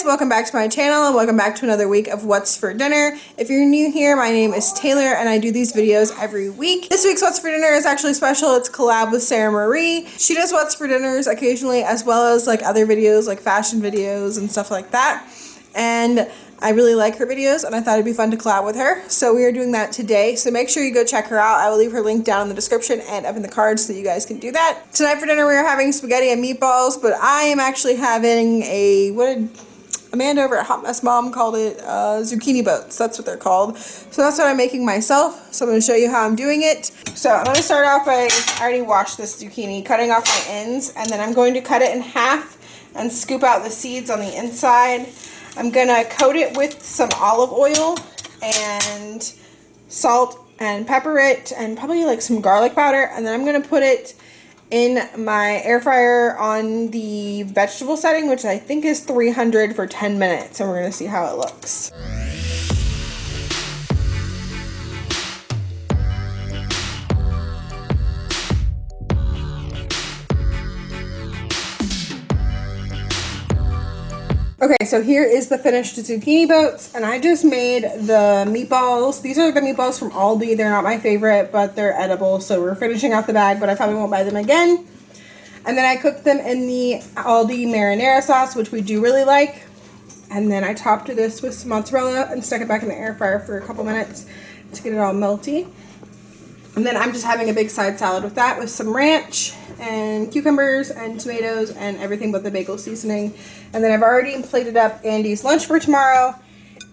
guys, welcome back to my channel and welcome back to another week of What's for Dinner. If you're new here, my name is Taylor and I do these videos every week. This week's What's for Dinner is actually special. It's a collab with Sarah Marie. She does What's for Dinners occasionally, as well as like other videos like fashion videos and stuff like that. And I really like her videos and I thought it'd be fun to collab with her. So we are doing that today. So make sure you go check her out. I will leave her link down in the description and up in the cards so you guys can do that. Tonight for dinner we are having spaghetti and meatballs, but I am actually having what did Amanda over at Hot Mess Mom called it zucchini boats. That's what they're called. So that's what I'm making myself. So I'm going to show you how I'm doing it. So I'm going to start off by, I already washed this zucchini, cutting off my ends, and then I'm going to cut it in half and scoop out the seeds on the inside. I'm gonna coat it with some olive oil and salt and pepper it and probably like some garlic powder, and then I'm gonna put it in my air fryer on the vegetable setting, which I think is 300 for 10 minutes, and we're gonna see how it looks. Okay, so here is the finished zucchini boats, and I just made the meatballs. These are the meatballs from Aldi. They're not my favorite, but they're edible, so we're finishing out the bag, but I probably won't buy them again. And then I cooked them in the Aldi marinara sauce, which we do really like. And then I topped this with some mozzarella and stuck it back in the air fryer for a couple minutes to get it all melty. And then I'm just having a big side salad with that, with some ranch and cucumbers and tomatoes and everything but the bagel seasoning. And then I've already plated up Andy's lunch for tomorrow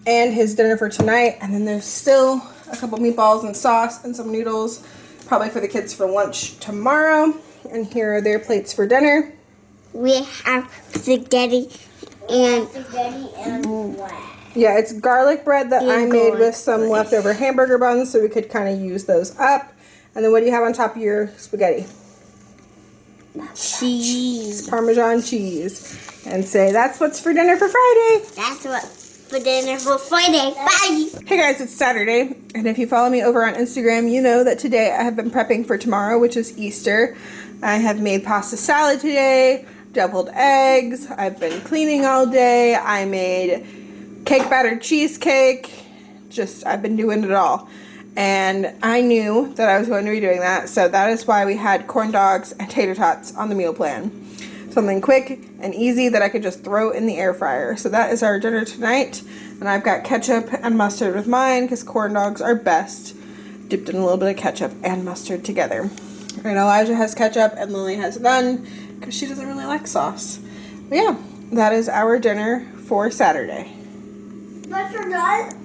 and his dinner for tonight. And then there's still a couple meatballs and sauce and some noodles, probably for the kids for lunch tomorrow. And here are their plates for dinner. We have spaghetti and bread. Yeah, it's garlic bread that I made with some leftover hamburger buns, so we could kind of use those up. And then what do you have on top of your spaghetti? Cheese. Parmesan cheese. And say, that's what's for dinner for Friday. That's what's for dinner for Friday. Bye. Hey guys, it's Saturday. And if you follow me over on Instagram, you know that today I have been prepping for tomorrow, which is Easter. I have made pasta salad today, deviled eggs. I've been cleaning all day. I made cake batter cheesecake. I've been doing it all. And I knew that I was going to be doing that, so that is why we had corn dogs and tater tots on the meal plan. Something quick and easy that I could just throw in the air fryer. So that is our dinner tonight. And I've got ketchup and mustard with mine because corn dogs are best dipped in a little bit of ketchup and mustard together. And Elijah has ketchup and Lily has none because she doesn't really like sauce. But yeah, that is our dinner for Saturday. But you're not.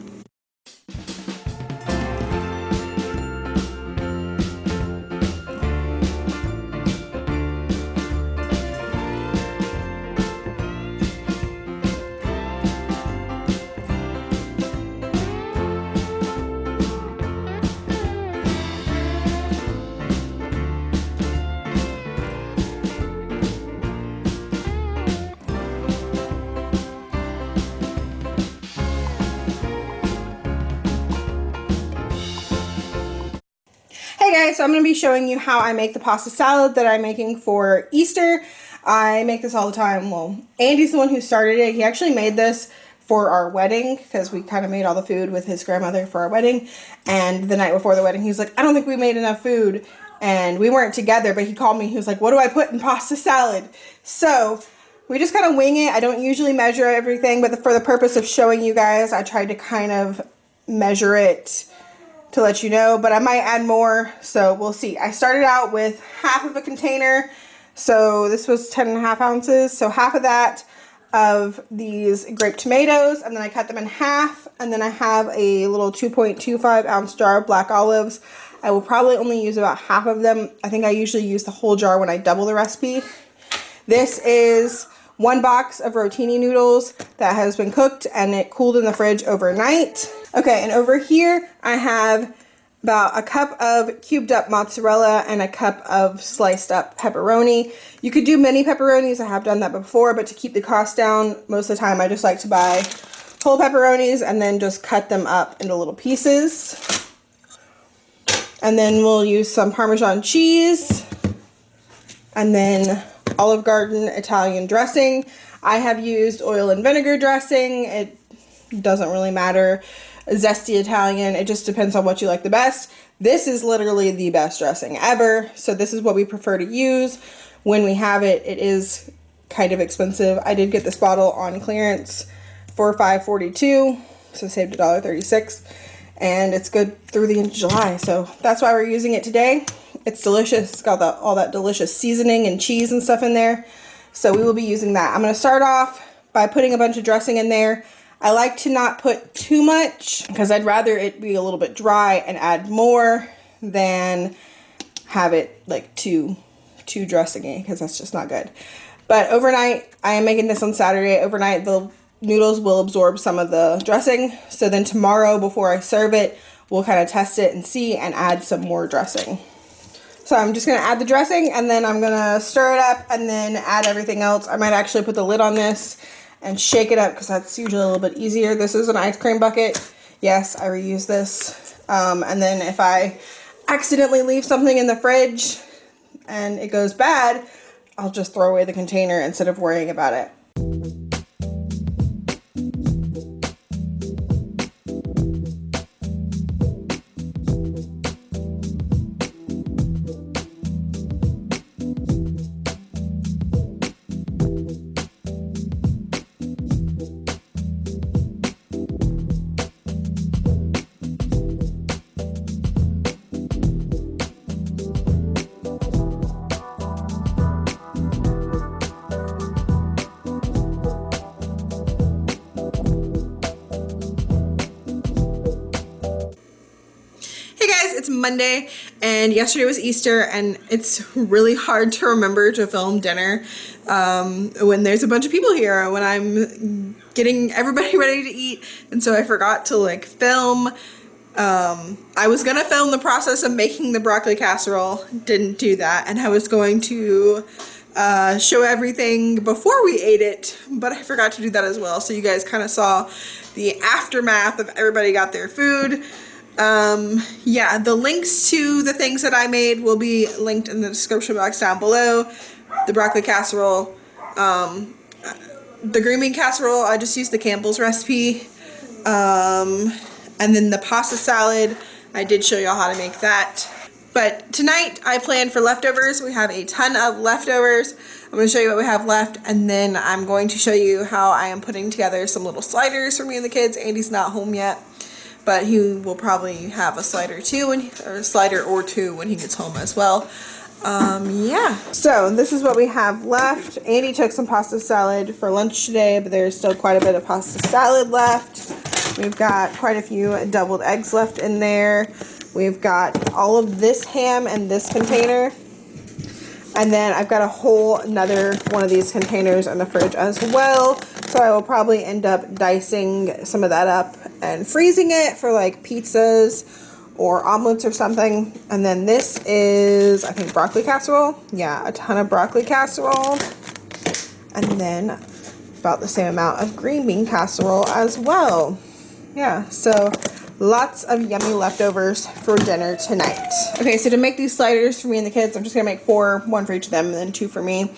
Hey guys, so I'm going to be showing you how I make the pasta salad that I'm making for Easter. I make this all the time. Well, Andy's the one who started it. He actually made this for our wedding because we kind of made all the food with his grandmother for our wedding. And the night before the wedding, he was like, I don't think we made enough food. And we weren't together, but he called me. He was like, what do I put in pasta salad? So we just kind of wing it. I don't usually measure everything, but for the purpose of showing you guys, I tried to kind of measure it to let you know, but I might add more, so we'll see. I started out with half of a container, so this was 10.5 ounces, so half of that of these grape tomatoes, and then I cut them in half, and then I have a little 2.25 ounce jar of black olives. I will probably only use about half of them. I think I usually use the whole jar when I double the recipe. This is 1 box of rotini noodles that has been cooked and it cooled in the fridge overnight. Okay, and over here I have about a cup of cubed up mozzarella and a cup of sliced up pepperoni. You could do mini pepperonis, I have done that before, but to keep the cost down, most of the time I just like to buy whole pepperonis and then just cut them up into little pieces. And then we'll use some Parmesan cheese and then Olive Garden Italian dressing. I have used oil and vinegar dressing. It doesn't really matter. Zesty Italian, it just depends on what you like the best. This is literally the best dressing ever, so this is what we prefer to use when we have it. It is kind of expensive. I did get this bottle on clearance for $5.42, so saved $1.36, and it's good through the end of July, so that's why we're using it today. It's delicious. It's got all that delicious seasoning and cheese and stuff in there, so we will be using that. I'm going to start off by putting a bunch of dressing in there. I like to not put too much because I'd rather it be a little bit dry and add more than have it like too dressing-y, because that's just not good. But overnight, I am making this on Saturday. Overnight, the noodles will absorb some of the dressing. So then tomorrow, before I serve it, we'll kind of test it and see and add some more dressing. So I'm just going to add the dressing and then I'm going to stir it up and then add everything else. I might actually put the lid on this and shake it up because that's usually a little bit easier. This is an ice cream bucket. Yes, I reuse this. And then if I accidentally leave something in the fridge and it goes bad, I'll just throw away the container instead of worrying about it. It's Monday and yesterday was Easter, and it's really hard to remember to film dinner when there's a bunch of people here, when I'm getting everybody ready to eat, and so I forgot to like film. I was gonna film the process of making the broccoli casserole, didn't do that, and I was going to show everything before we ate it, but I forgot to do that as well, so you guys kind of saw the aftermath of everybody got their food. Yeah, the links to the things that I made will be linked in the description box down below. The broccoli casserole, the green bean casserole, I just used the Campbell's recipe, and then the pasta salad, I did show y'all how to make that. But tonight I planned for leftovers. We have a ton of leftovers. I'm going to show you what we have left, and then I'm going to show you how I am putting together some little sliders for me and the kids. Andy's not home yet, but he will probably have a slider too, or a slider or two when he gets home as well. Yeah. So this is what we have left. Andy took some pasta salad for lunch today, but there's still quite a bit of pasta salad left. We've got quite a few deviled eggs left in there. We've got all of this ham in this container. And then I've got a whole another one of these containers in the fridge as well. So I will probably end up dicing some of that up and freezing it for like pizzas or omelets or something. And then this is, I think, broccoli casserole. Yeah, a ton of broccoli casserole. And then about the same amount of green bean casserole as well. Yeah, so lots of yummy leftovers for dinner tonight. Okay, so to make these sliders for me and the kids, I'm just gonna make 4, 1 for each of them and then 2 for me.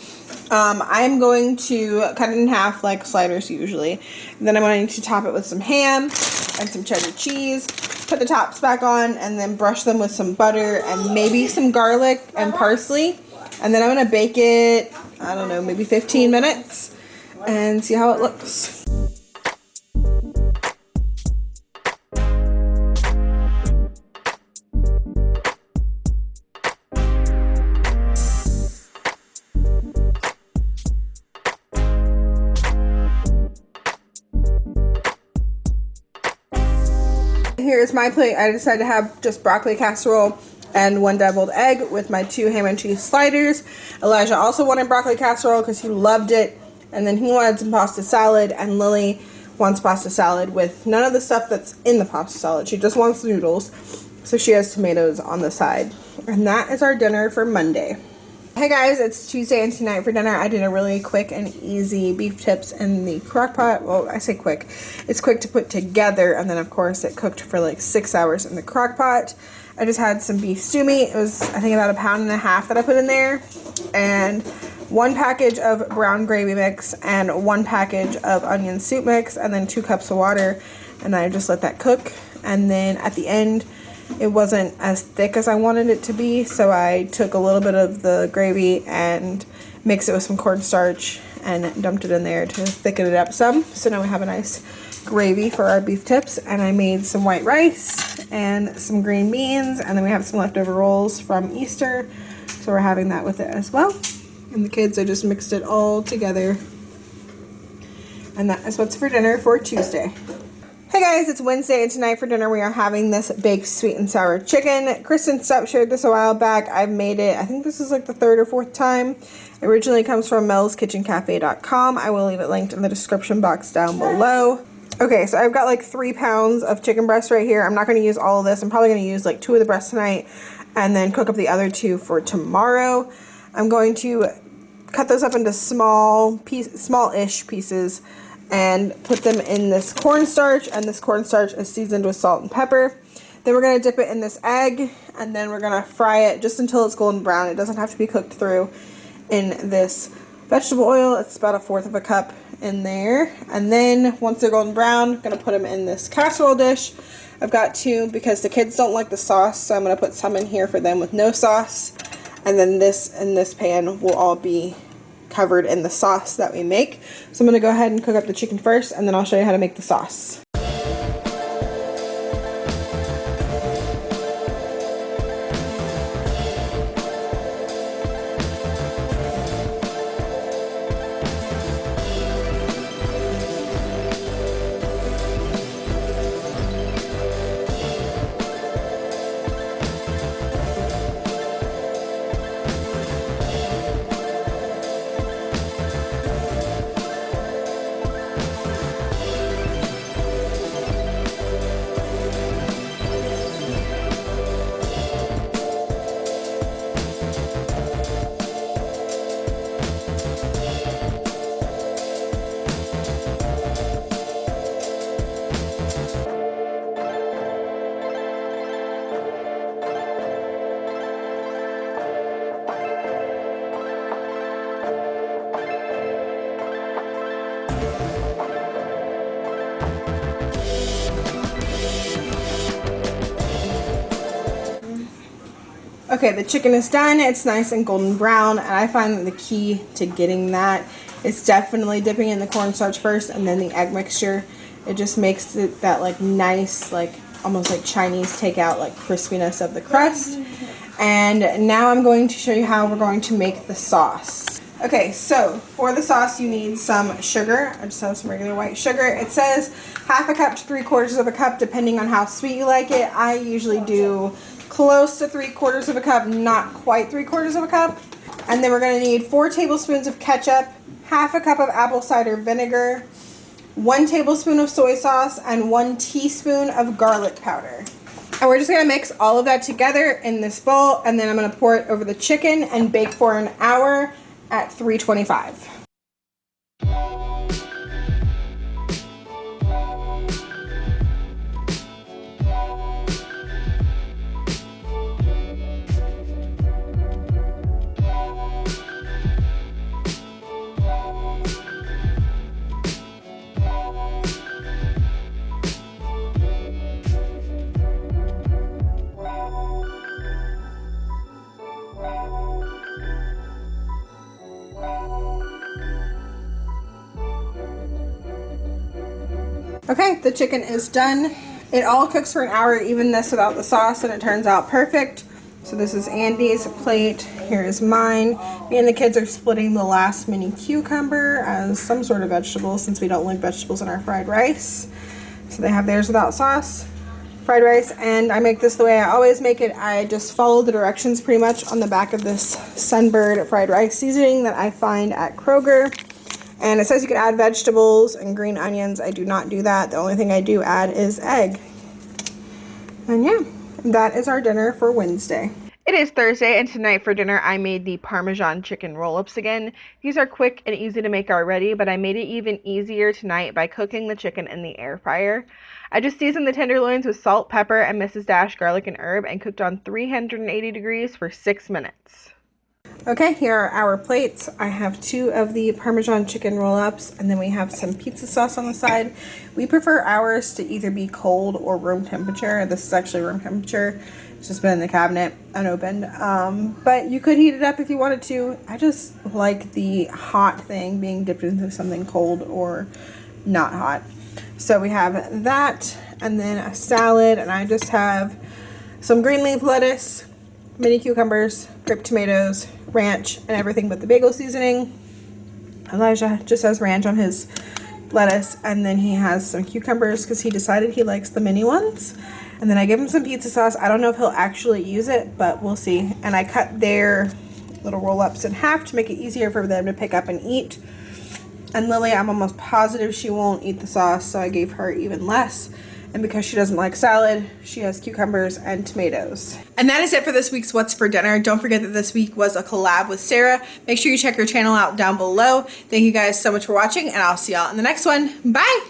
I'm going to cut it in half like sliders usually. And then I'm going to top it with some ham and some cheddar cheese, put the tops back on, and then brush them with some butter and maybe some garlic and parsley. And then I'm gonna bake it, I don't know, maybe 15 minutes and see how it looks. Here's my plate. I decided to have just broccoli casserole and 1 deviled egg with my 2 ham and cheese sliders. Elijah also wanted broccoli casserole because he loved it, and then he wanted some pasta salad, and Lily wants pasta salad with none of the stuff that's in the pasta salad. She just wants noodles, so she has tomatoes on the side. And that is our dinner for Monday. Hey guys, it's Tuesday, and tonight for dinner I did a really quick and easy beef tips in the Crockpot. Well, I say quick. It's quick to put together, and then of course it cooked for like 6 hours in the Crockpot. I just had some beef stew meat. It was, I think, about 1.5 pounds that I put in there, and 1 package of brown gravy mix and 1 package of onion soup mix, and then 2 cups of water, and I just let that cook. And then at the end, it wasn't as thick as I wanted it to be, so I took a little bit of the gravy and mixed it with some cornstarch and dumped it in there to thicken it up some. So now we have a nice gravy for our beef tips. And I made some white rice and some green beans, and then we have some leftover rolls from Easter, so we're having that with it as well. And the kids, I just mixed it all together, and that is what's for dinner for Tuesday. Hey guys, it's Wednesday, and tonight for dinner we are having this baked sweet and sour chicken. Kristen Stupp shared this a while back. I've made it, I think this is like the 3rd or 4th time. It originally comes from melskitchencafe.com. I will leave it linked in the description box down below. Okay, so I've got like 3 pounds of chicken breast right here. I'm not going to use all of this. I'm probably going to use like 2 of the breasts tonight and then cook up the other 2 for tomorrow. I'm going to cut those up into small-ish pieces and put them in this cornstarch, and this cornstarch is seasoned with salt and pepper. Then we're going to dip it in this egg, and then we're going to fry it just until it's golden brown. It doesn't have to be cooked through in this vegetable oil. It's about 1/4 of a cup in there. And then once they're golden brown, I'm going to put them in this casserole dish. I've got 2 because the kids don't like the sauce, so I'm going to put some in here for them with no sauce. And then this in this pan will all be covered in the sauce that we make. So I'm going to go ahead and cook up the chicken first, and then I'll show you how to make the sauce. Okay, the chicken is done. It's nice and golden brown, and I find that the key to getting that is definitely dipping in the cornstarch first and then the egg mixture. It just makes it that like nice, like almost like Chinese takeout, like crispiness of the crust. And now I'm going to show you how we're going to make the sauce. Okay, so for the sauce you need some sugar. I just have some regular white sugar. It says 1/2 cup to 3/4 of a cup depending on how sweet you like it. I usually do close to 3/4 of a cup, not quite 3/4 of a cup. And then we're going to need 4 tablespoons of ketchup, 1/2 cup of apple cider vinegar, 1 tablespoon of soy sauce, and 1 teaspoon of garlic powder. And we're just going to mix all of that together in this bowl, and then I'm going to pour it over the chicken and bake for an hour at 325. Okay, the chicken is done. It all cooks for an hour, even this without the sauce, and it turns out perfect. So this is Andy's plate. Here is mine. Me and the kids are splitting the last mini cucumber as some sort of vegetable since we don't like vegetables in our fried rice. So they have theirs without sauce, fried rice, and I make this the way I always make it. I just follow the directions pretty much on the back of this Sunbird fried rice seasoning that I find at Kroger. And it says you can add vegetables and green onions. I do not do that. The only thing I do add is egg. And yeah, that is our dinner for Wednesday. It is Thursday, and tonight for dinner I made the Parmesan chicken roll-ups again. These are quick and easy to make already, but I made it even easier tonight by cooking the chicken in the air fryer. I just seasoned the tenderloins with salt, pepper, and Mrs. Dash garlic and herb and cooked on 380 degrees for 6 minutes. Okay, here are our plates. I have 2 of the Parmesan chicken roll-ups, and then we have some pizza sauce on the side. We prefer ours to either be cold or room temperature. This is actually room temperature. It's just been in the cabinet, unopened. But you could heat it up if you wanted to. I just like the hot thing being dipped into something cold or not hot. So we have that, and then a salad, and I just have some green leaf lettuce, mini cucumbers, grape tomatoes, ranch, and everything but the bagel seasoning. Elijah just has ranch on his lettuce, and then he has some cucumbers because he decided he likes the mini ones. And then I give him some pizza sauce. I don't know if he'll actually use it, but we'll see. And I cut their little roll-ups in half to make it easier for them to pick up and eat. And Lily, I'm almost positive she won't eat the sauce, so I gave her even less. And because she doesn't like salad, she has cucumbers and tomatoes. And that is it for this week's What's for Dinner. Don't forget that this week was a collab with Sarah. Make sure you check her channel out down below. Thank you guys so much for watching, and I'll see y'all in the next one. Bye.